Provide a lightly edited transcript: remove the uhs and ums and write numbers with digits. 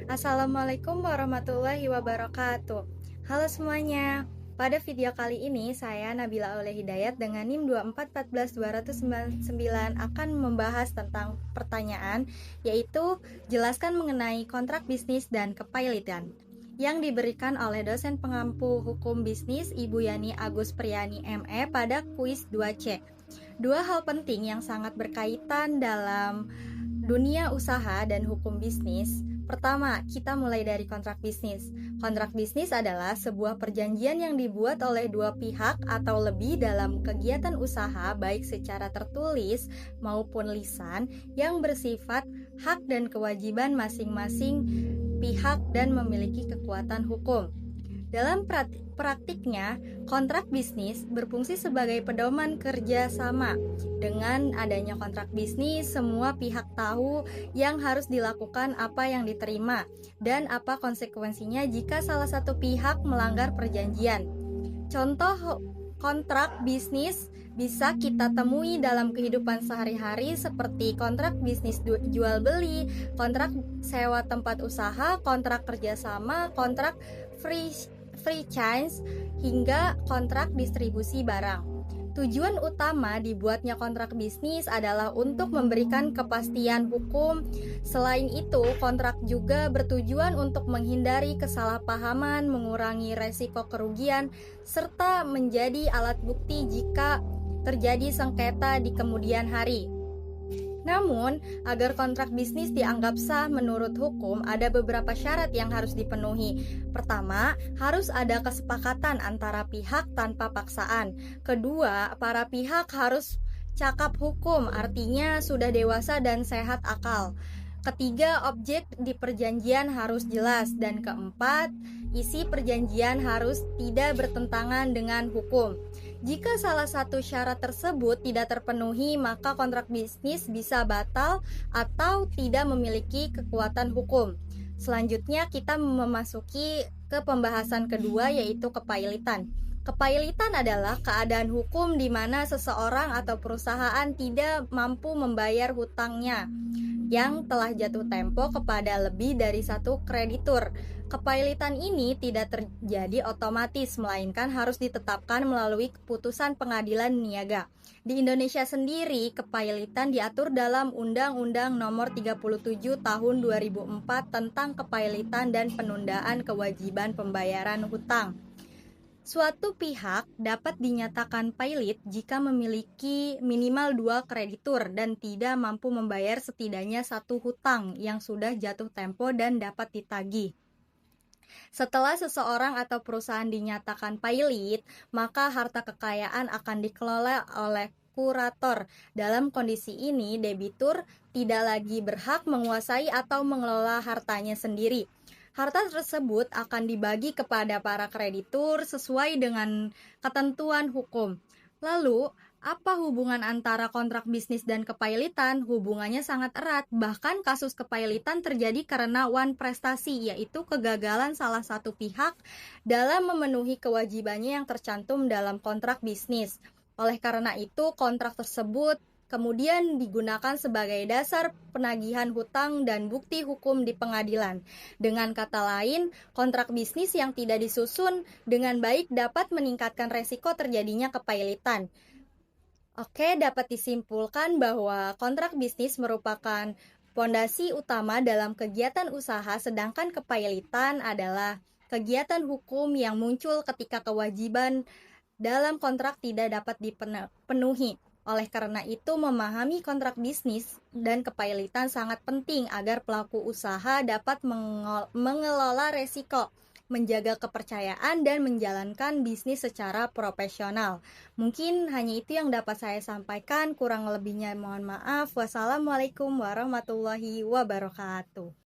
Assalamualaikum warahmatullahi wabarakatuh. Halo semuanya. Pada video kali ini saya Nabila Auleh Hidayat dengan NIM 2414299 akan membahas tentang pertanyaan, yaitu jelaskan mengenai kontrak bisnis dan kepailitan, yang diberikan oleh dosen pengampu hukum bisnis Ibu Yani Agus Priyani ME pada kuis 2C. Dua hal penting yang sangat berkaitan dalam dunia usaha dan hukum bisnis. Pertama, kita mulai dari kontrak bisnis. Kontrak bisnis adalah sebuah perjanjian yang dibuat oleh dua pihak atau lebih dalam kegiatan usaha, baik secara tertulis maupun lisan, yang bersifat hak dan kewajiban masing-masing pihak dan memiliki kekuatan hukum. Dalam praktiknya, kontrak bisnis berfungsi sebagai pedoman kerja sama. Dengan adanya kontrak bisnis, semua pihak tahu yang harus dilakukan, apa yang diterima, dan apa konsekuensinya jika salah satu pihak melanggar perjanjian. Contoh kontrak bisnis bisa kita temui dalam kehidupan sehari-hari seperti kontrak bisnis jual beli, kontrak sewa tempat usaha, kontrak kerjasama, kontrak franchise, hingga kontrak distribusi barang. Tujuan utama dibuatnya kontrak bisnis adalah untuk memberikan kepastian hukum. Selain itu, kontrak juga bertujuan untuk menghindari kesalahpahaman, mengurangi resiko kerugian, serta menjadi alat bukti jika terjadi sengketa di kemudian hari. Namun, agar kontrak bisnis dianggap sah menurut hukum, ada beberapa syarat yang harus dipenuhi. Pertama, harus ada kesepakatan antara pihak tanpa paksaan. Kedua, para pihak harus cakap hukum, artinya sudah dewasa dan sehat akal. Ketiga, objek di perjanjian harus jelas. Dan keempat, isi perjanjian harus tidak bertentangan dengan hukum. Jika salah satu syarat tersebut tidak terpenuhi, maka kontrak bisnis bisa batal atau tidak memiliki kekuatan hukum. Selanjutnya kita memasuki ke pembahasan kedua, yaitu kepailitan. Kepailitan adalah keadaan hukum di mana seseorang atau perusahaan tidak mampu membayar hutangnya yang telah jatuh tempo kepada lebih dari satu kreditur. Kepailitan ini tidak terjadi otomatis, melainkan harus ditetapkan melalui keputusan pengadilan niaga. Di Indonesia sendiri, kepailitan diatur dalam Undang-Undang Nomor 37 Tahun 2004 tentang kepailitan dan penundaan kewajiban pembayaran hutang. Suatu pihak dapat dinyatakan pailit jika memiliki minimal 2 kreditur dan tidak mampu membayar setidaknya satu hutang yang sudah jatuh tempo dan dapat ditagih. Setelah seseorang atau perusahaan dinyatakan pailit, maka harta kekayaan akan dikelola oleh kurator. Dalam kondisi ini, debitur tidak lagi berhak menguasai atau mengelola hartanya sendiri. Harta tersebut akan dibagi kepada para kreditur sesuai dengan ketentuan hukum. Lalu, apa hubungan antara kontrak bisnis dan kepailitan? Hubungannya sangat erat. Bahkan kasus kepailitan terjadi karena one prestasi, yaitu kegagalan salah satu pihak dalam memenuhi kewajibannya yang tercantum dalam kontrak bisnis. Oleh karena itu, kontrak tersebut kemudian digunakan sebagai dasar penagihan hutang dan bukti hukum di pengadilan. Dengan kata lain, kontrak bisnis yang tidak disusun dengan baik dapat meningkatkan resiko terjadinya kepailitan. Oke, dapat disimpulkan bahwa kontrak bisnis merupakan fondasi utama dalam kegiatan usaha, sedangkan kepailitan adalah kegiatan hukum yang muncul ketika kewajiban dalam kontrak tidak dapat dipenuhi. Oleh karena itu, memahami kontrak bisnis dan kepailitan sangat penting agar pelaku usaha dapat mengelola resiko, menjaga kepercayaan, dan menjalankan bisnis secara profesional. Mungkin hanya itu yang dapat saya sampaikan, kurang lebihnya mohon maaf. Wassalamualaikum warahmatullahi wabarakatuh.